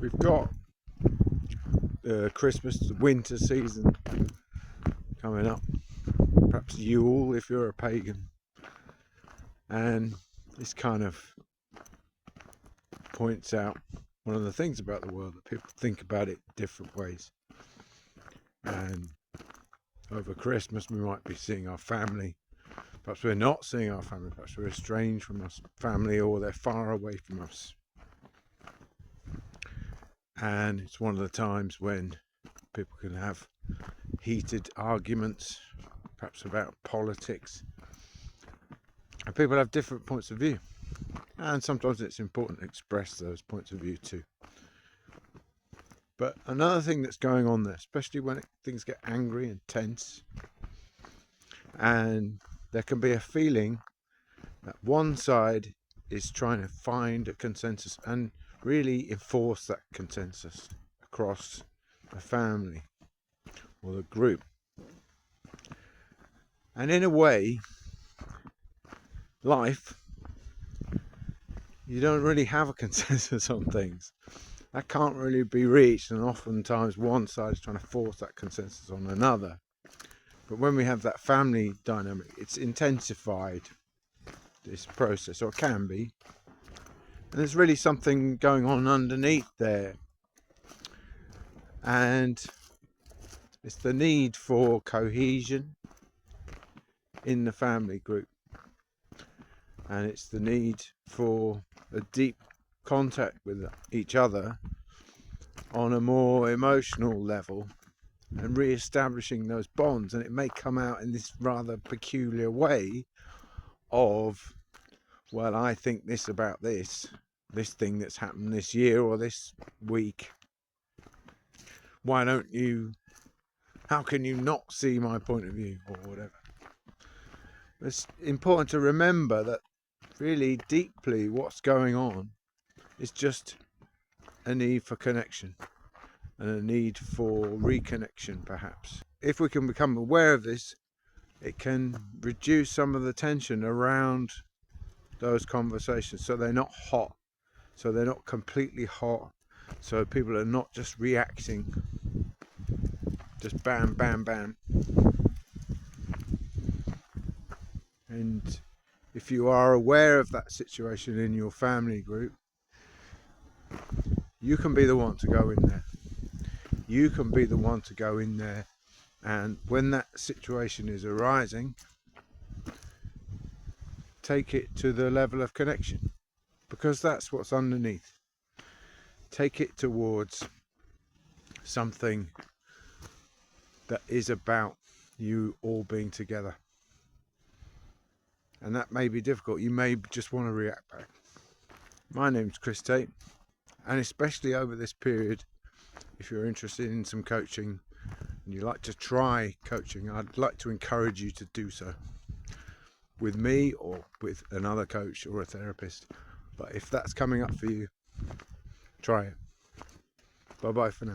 We've got Christmas, the winter season coming up, perhaps Yule if you're a pagan, and this kind of points out one of the things about the world, that people think about it different ways. And over Christmas we might be seeing our family, perhaps we're not seeing our family, perhaps we're estranged from our family, or they're far away from us. And it's one of the times when people can have heated arguments, perhaps about politics, and people have different points of view, and sometimes it's important to express those points of view too. But another thing that's going on there, especially when things get angry and tense, and there can be a feeling that one side is trying to find a consensus and really enforce that consensus across the family or the group. And in a way, life, you don't really have a consensus on things. That can't really be reached, and oftentimes one side is trying to force that consensus on another. But when we have that family dynamic, it's intensified, this process, or it can be. And there's really something going on underneath there. And it's the need for cohesion in the family group. And it's the need for a deep contact with each other on a more emotional level, and re-establishing those bonds. And it may come out in this rather peculiar way of, well, I think this about this thing that's happened this year or this week. Why don't you, how can you not see my point of view, or whatever. It's important to remember that really deeply what's going on is just a need for connection and a need for reconnection, perhaps. If we can become aware of this, it can reduce some of the tension around those conversations, so they're not hot, so they're not completely hot, so people are not just reacting, just bam, bam, bam. And if you are aware of that situation in your family group, you can be the one to go in there. You can be the one to go in there, and when that situation is arising, take it to the level of connection, because that's what's underneath. Take it towards something that is about you all being together. And that may be difficult. You may just want to react back. My name's Chris Tate, and especially over this period, if you're interested in some coaching and you like to try coaching, I'd like to encourage you to do so with me or with another coach or a therapist. But if that's coming up for you, try it. Bye bye for now.